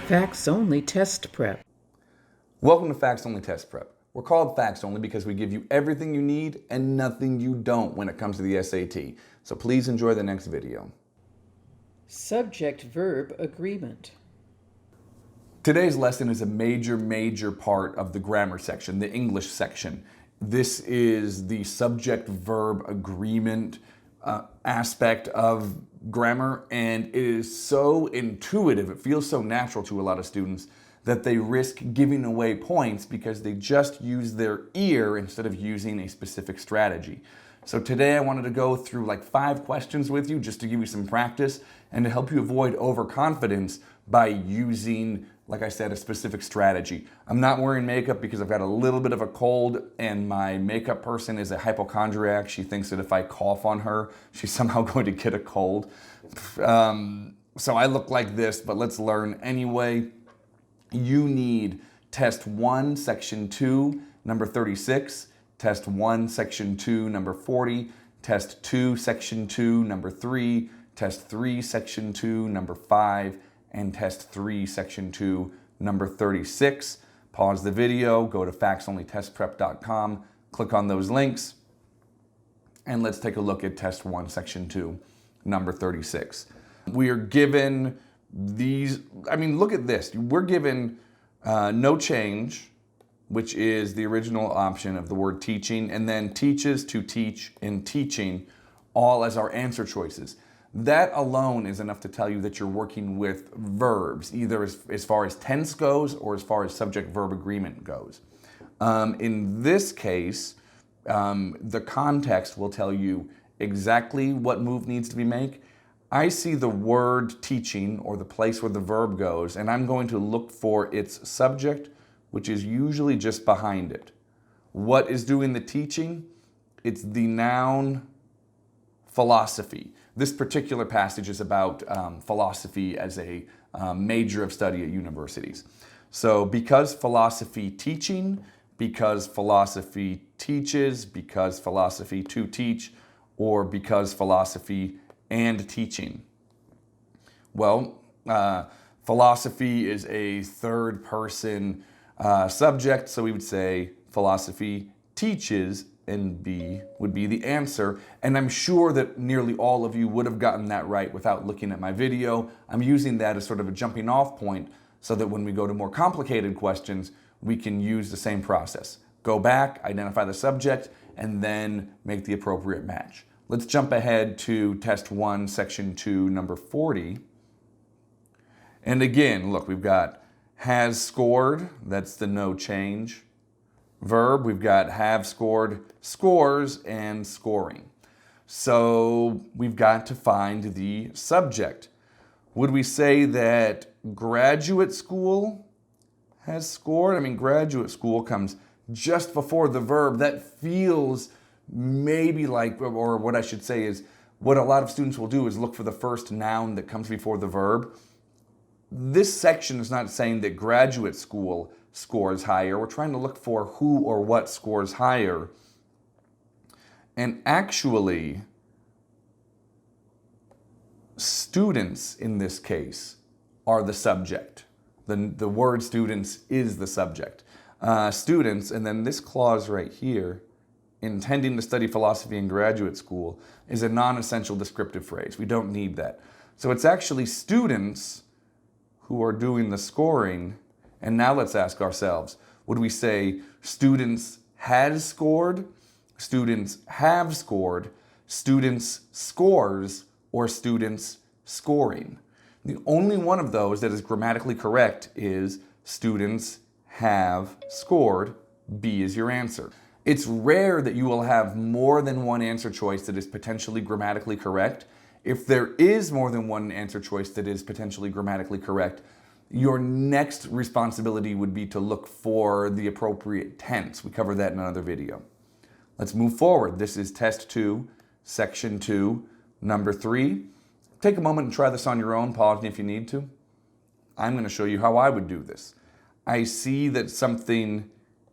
Facts Only Test Prep. Welcome to Facts Only Test Prep. We're called Facts Only because we give you everything you need and nothing you don't when it comes to the SAT. So please enjoy the next video. Subject-verb agreement. Today's lesson is a major part of the grammar section, the English section. This is the subject-verb agreement aspect of grammar, and it is so intuitive, it feels so natural to a lot of students that they risk giving away points because they just use their ear instead of using a specific strategy. So today I wanted to go through like 5 questions with you just to give you some practice and to help you avoid overconfidence by using, like I said, a specific strategy. I'm not wearing makeup because I've got a little bit of a cold, and my makeup person is a hypochondriac. She thinks that if I cough on her, she's somehow going to get a cold. So I look like this, but let's learn anyway. You need Test 1, Section 2, number 36, Test 1, Section 2, number 40, Test 2, Section 2, number 3, Test 3, Section 2, number 5, and Test 3, Section 2, number 36. Pause the video, go to factsonlytestprep.com, click on those links, and let's take a look at Test 1, Section 2, number 36. We are given these, look at this. We're given no change, which is the original option of the word teaching, and then teaches, to teach, and teaching, all as our answer choices. That alone is enough to tell you that you're working with verbs, either as far as tense goes or as far as subject-verb agreement goes. In this case, the context will tell you exactly what move needs to be made. I see the word teaching, or the place where the verb goes, and I'm going to look for its subject, which is usually just behind it. What is doing the teaching? It's the noun philosophy. This particular passage is about philosophy as a major of study at universities. So because philosophy teaching, because philosophy teaches, because philosophy to teach, or because philosophy and teaching. Well, philosophy is a third person subject, so we would say philosophy teaches, and B would be the answer. And I'm sure that nearly all of you would have gotten that right without looking at my video. I'm using that as sort of a jumping off point so that when we go to more complicated questions, we can use the same process. Go back, identify the subject, and then make the appropriate match. Let's jump ahead to Test 1, Section 2, number 40. And again, look, we've got has scored, that's the no change. Verb, we've got have scored, scores, and scoring. So we've got to find the subject. Would we say that graduate school has scored? Graduate school comes just before the verb. That feels maybe like, or what I should say is, what a lot of students will do is look for the first noun that comes before the verb. This section is not saying that graduate school scores higher. We're trying to look for who or what scores higher. And actually, students in this case are the subject. The word students is the subject. Students, and then this clause right here, intending to study philosophy in graduate school, is a non-essential descriptive phrase. We don't need that. So it's actually students who are doing the scoring. And now let's ask ourselves, would we say students has scored, students have scored, students scores, or students scoring? The only one of those that is grammatically correct is students have scored. B is your answer. It's rare that you will have more than one answer choice that is potentially grammatically correct. If there is more than one answer choice that is potentially grammatically correct, your next responsibility would be to look for the appropriate tense. We covered that in another video. Let's move forward. This is Test 2, Section 2, number 3. Take a moment and try this on your own. Pause me if you need to. I'm going to show you how I would do this. I see that something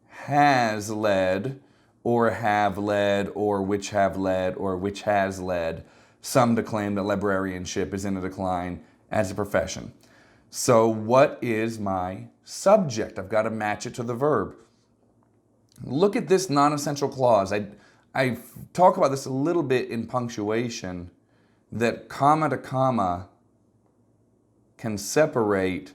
has led, or have led, or which have led, or which has led some to claim that librarianship is in a decline as a profession. So what is my subject? I've got to match it to the verb. Look at this non-essential clause. I talk about this a little bit in punctuation, that comma to comma can separate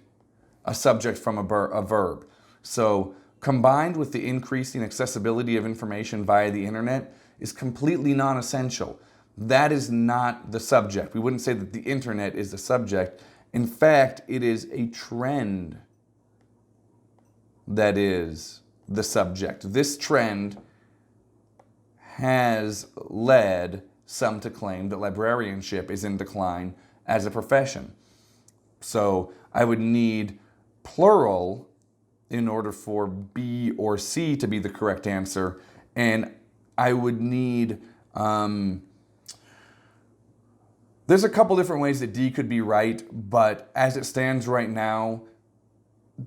a subject from a verb. So combined with the increasing accessibility of information via the internet is completely non-essential. That is not the subject. We wouldn't say that the internet is the subject. In fact, it is a trend that is the subject. This trend has led some to claim that librarianship is in decline as a profession. So I would need plural in order for B or C to be the correct answer, and I would need there's a couple different ways that D could be right, but as it stands right now,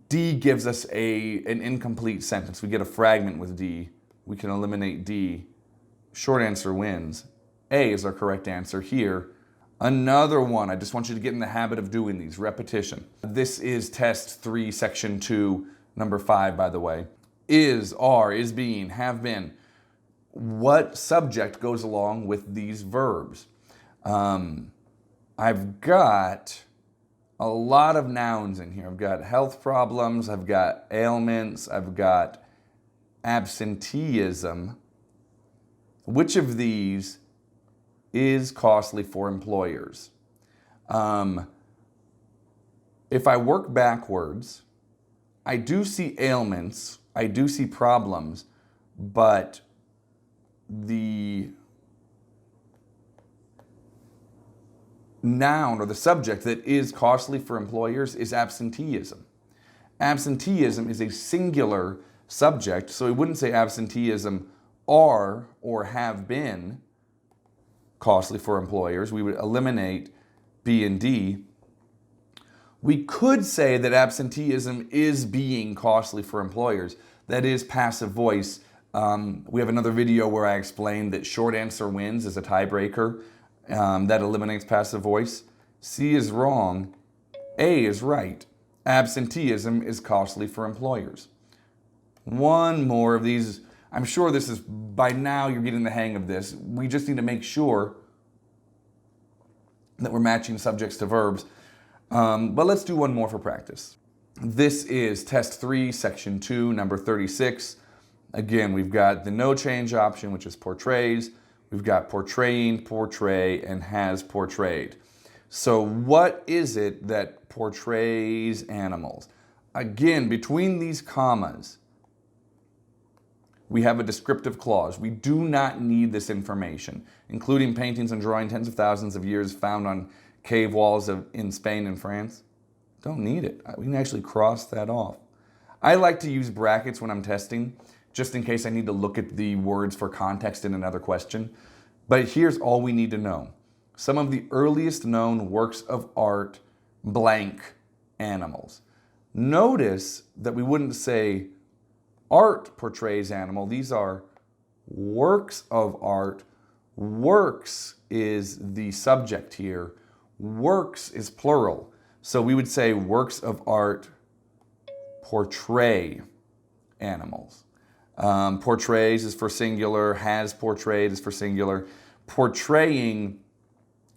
D gives us an incomplete sentence. We get a fragment with D. We can eliminate D. Short answer wins. A is our correct answer here. Another one, I just want you to get in the habit of doing these, repetition. This is test 3, section 2, number 5, by the way. Is, are, is being, have been. What subject goes along with these verbs? I've got a lot of nouns in here. I've got health problems, I've got ailments, I've got absenteeism. Which of these is costly for employers? If I work backwards, I do see ailments, I do see problems, but the noun or the subject that is costly for employers is absenteeism. Absenteeism is a singular subject, so we wouldn't say absenteeism are or have been costly for employers. We would eliminate B and D. We could say that absenteeism is being costly for employers. That is passive voice. We have another video where I explained that short answer wins as a tiebreaker. That eliminates passive voice. C is wrong. A is right. Absenteeism is costly for employers. One more of these. I'm sure this is, by now you're getting the hang of this. We just need to make sure that we're matching subjects to verbs. But let's do one more for practice. This is test 3, section 2, number 36. Again, we've got the no change option, which is portrays. We've got portraying, portray, and has portrayed. So what is it that portrays animals? Again, between these commas, we have a descriptive clause. We do not need this information, including paintings and drawing tens of thousands of years found on cave walls in Spain and France. Don't need it. We can actually cross that off. I like to use brackets when I'm testing, just in case I need to look at the words for context in another question. But here's all we need to know. Some of the earliest known works of art, blank, animals. Notice that we wouldn't say art portrays animal. These are works of art. Works is the subject here. Works is plural. So we would say works of art portray animals. Portrays is for singular, has portrayed is for singular. Portraying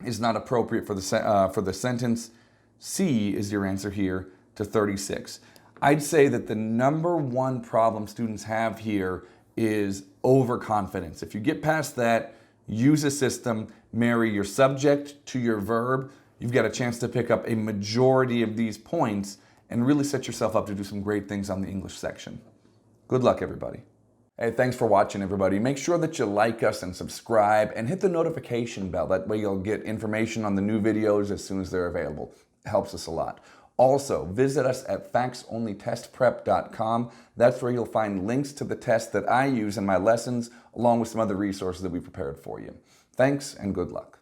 is not appropriate for the sentence. C is your answer here to 36. I'd say that the number one problem students have here is overconfidence. If you get past that, use a system, marry your subject to your verb, you've got a chance to pick up a majority of these points and really set yourself up to do some great things on the English section. Good luck, everybody. Hey, thanks for watching, everybody. Make sure that you like us and subscribe and hit the notification bell. That way you'll get information on the new videos as soon as they're available. It helps us a lot. Also, visit us at factsonlytestprep.com. That's where you'll find links to the tests that I use in my lessons, along with some other resources that we prepared for you. Thanks and good luck.